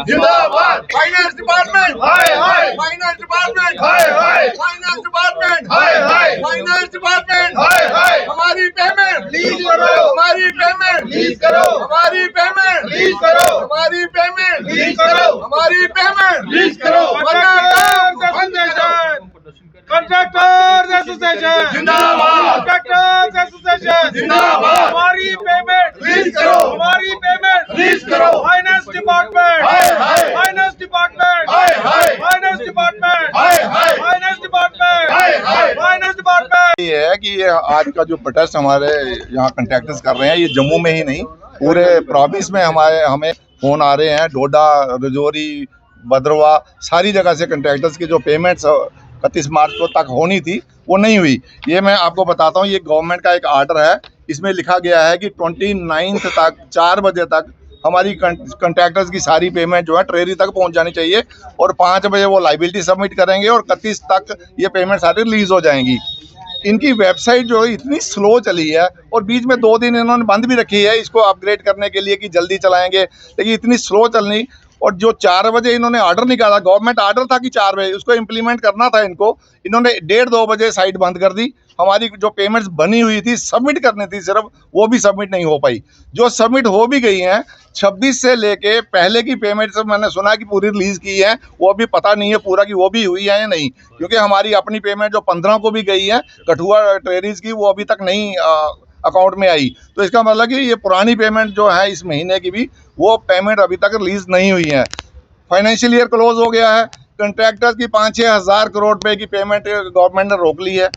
जिंदाबाद। Finance department हाय हाय, finance department हाय हाय, finance department हाय हाय, finance department हाय हाय। हमारी payment release करो, हमारी पेमेंट रिलीज करो, हमारी पेमेंट रिलीज करो, हमारी पेमेंट रिलीज करो, हमारी पेमेंट रिलीज करो। कंट्रैक्टर्स एसोसिएशन जिंदाबाद, कंट्रैक्टर्स एसोसिएशन जिंदाबाद। हमारी पेमेंट रिलीज करो, हमारी पेमेंट रिलीज करो। फाइनेंस डिपार्टमेंट हाय हाय, फाइनेंस डिपार्टमेंट हाय हाय, फाइनेंस डिपार्टमेंट हाय हाय, फाइनेंस डिपार्टमेंट हाय हाय। फाइनेंस डिपार्टमेंट ये है कि ये आज का जो प्रोटेस्ट हमारे यहाँ कंट्रैक्टर्स कर रहे हैं, ये जम्मू में ही नहीं पूरे प्रोविंस में हमें फोन आ रहे हैं। डोडा, रजौरी, भद्रवाह सारी जगह से कंट्रैक्टर्स की जो पेमेंट्स 31 मार्च को तक होनी थी वो नहीं हुई। ये मैं आपको बताता हूँ, ये गवर्नमेंट का एक आर्डर है, इसमें लिखा गया है कि 29 तक 4 बजे तक हमारी कंट्रैक्टर्स की सारी पेमेंट जो है ट्रेजरी तक पहुंच जानी चाहिए और 5 बजे वो लाइबिलिटी सबमिट करेंगे और 31 तक ये पेमेंट सारी रिलीज हो जाएंगी। इनकी वेबसाइट जो है इतनी स्लो चली है और बीच में 2 दिन इन्होंने बंद भी रखी है इसको अपग्रेड करने के लिए कि जल्दी चलाएंगे, लेकिन इतनी स्लो चलनी। और जो 4 बजे इन्होंने ऑर्डर निकाला, गवर्नमेंट ऑर्डर था कि 4 बजे उसको इम्प्लीमेंट करना था इनको, इन्होंने 1:30-2 बजे साइट बंद कर दी। हमारी जो पेमेंट्स बनी हुई थी सबमिट करनी थी सिर्फ, वो भी सबमिट नहीं हो पाई। जो सबमिट हो भी गई हैं 26 से लेके पहले की पेमेंट से मैंने सुना कि पूरी रिलीज की है, वो अभी पता नहीं है पूरा कि वो भी हुई है या नहीं, क्योंकि हमारी अपनी पेमेंट जो 15 को भी गई है कठुआ ट्रेडर्स की, वो अभी तक नहीं अकाउंट में आई। तो इसका मतलब कि ये पुरानी पेमेंट जो है इस महीने की भी वो पेमेंट अभी तक रिलीज नहीं हुई है। फाइनेंशियल ईयर क्लोज हो गया है, कंट्रैक्टर्स की 5-6 हज़ार करोड़ रुपए की पेमेंट गवर्नमेंट ने रोक ली है।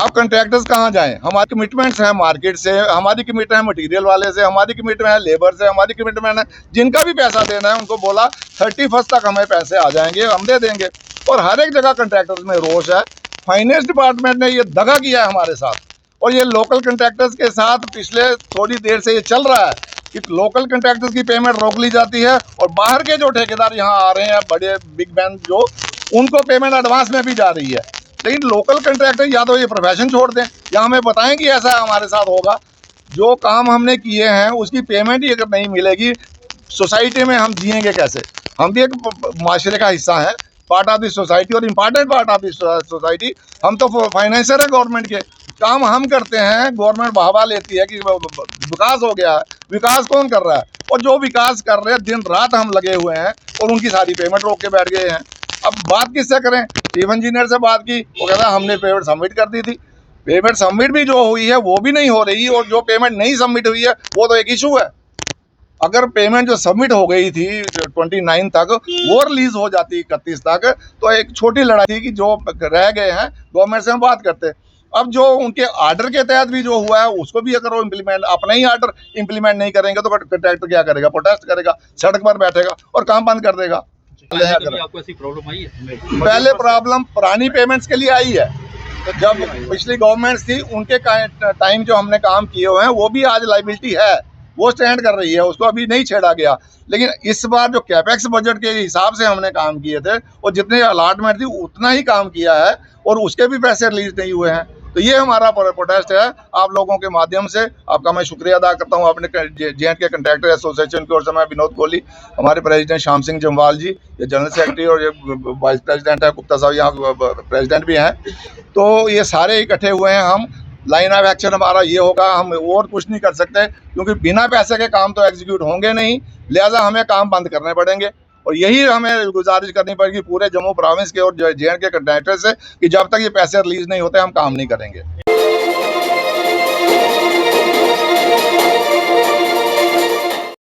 अब कंट्रैक्टर्स कहाँ जाएं? हमारी कमिटमेंट्स हैं मार्केट से, हमारी कमिटमेंट है मटेरियल वाले से, हमारी कमिटमेंट है लेबर से, हमारी कमिटमेंट है जिनका भी पैसा देना है उनको बोला 31 तक हमें पैसे आ जाएंगे, हम दे देंगे। और हर एक जगह कंट्रैक्टर्स में रोष है। फाइनेंस डिपार्टमेंट ने ये दगा किया है हमारे साथ और ये लोकल कंट्रैक्टर्स के साथ पिछले थोड़ी देर से ये चल रहा है कि लोकल कंट्रैक्टर्स की पेमेंट रोक ली जाती है और बाहर के जो ठेकेदार यहाँ आ रहे हैं बड़े बिग बैन जो, उनको पेमेंट एडवांस में भी जा रही है। लेकिन लोकल कंट्रैक्टर या तो ये प्रोफेशन छोड़ दें या हमें बताएं कि ऐसा हमारे साथ होगा। जो काम हमने किए हैं उसकी पेमेंट ही अगर नहीं मिलेगी, सोसाइटी में हम जिएंगे कैसे? हम भी एक माशरे का हिस्सा है, पार्ट ऑफ द सोसाइटी और important part of the society. हम तो फाइनेंसर है गवर्नमेंट के, काम हम करते हैं, गवर्नमेंट वाहवा लेती है कि विकास हो गया है। विकास कौन कर रहा है? और जो विकास कर रहे हैं दिन रात हम लगे हुए हैं और उनकी सारी पेमेंट रोक के बैठ गए हैं। अब बात किससे करें? चीफ इंजीनियर से बात की, वो कहता हमने पेमेंट सबमिट कर दी थी। पेमेंट सबमिट भी जो हुई है वो भी नहीं हो रही और जो पेमेंट नहीं सबमिट हुई है वो तो एक इशू है। अगर पेमेंट जो सबमिट हो गई थी 29 तक वो रिलीज हो जाती 31 तक तो एक छोटी लड़ाई थी कि जो रह गए हैं गवर्नमेंट से हम बात करते। अब जो उनके ऑर्डर के तहत भी जो हुआ है उसको भी अगर वो इम्प्लीमेंट, अपना ही ऑर्डर इम्प्लीमेंट नहीं करेंगे तो कंट्रैक्टर क्या करेगा? प्रोटेस्ट करेगा, सड़क पर बैठेगा और काम बंद कर देगा। आपको ऐसी प्रॉब्लम आई है? पहले प्रॉब्लम पुरानी पेमेंट्स के लिए आई है, जब पिछली गवर्नमेंट्स थी उनके टाइम जो हमने काम किए हुए हैं वो भी आज लाइबिलिटी है, वो स्टैंड कर रही है, उसको अभी नहीं छेड़ा गया। लेकिन इस बार जो कैपेक्स बजट के हिसाब से हमने काम किए थे और जितने अलॉटमेंट थी उतना ही काम किया है और उसके भी पैसे रिलीज नहीं हुए हैं। तो ये हमारा प्रोटेस्ट है। आप लोगों के माध्यम से आपका मैं शुक्रिया अदा करता हूँ। अपने जे.एंड.के कंट्रैक्टर एसोसिएशन की ओर से मैं विनोद कोहली, हमारे प्रेसिडेंट श्याम सिंह जम्वाल जी, ये जनरल सेक्रेटरी और ये वाइस प्रेसिडेंट है गुप्ता साहब, यहाँ प्रेसिडेंट भी हैं, तो ये सारे इकट्ठे हुए हैं। हम लाइन ऑफ एक्शन हमारा ये होगा, हम और कुछ नहीं कर सकते क्योंकि बिना पैसे के काम तो एग्जीक्यूट होंगे नहीं, लिहाजा हमें काम बंद करने पड़ेंगे। और यही हमें गुजारिश करनी पड़ेगी पूरे जम्मू प्रोविंस के और जे.एंड.के कंट्रैक्टर से कि जब तक ये पैसे रिलीज नहीं होते हम काम नहीं करेंगे।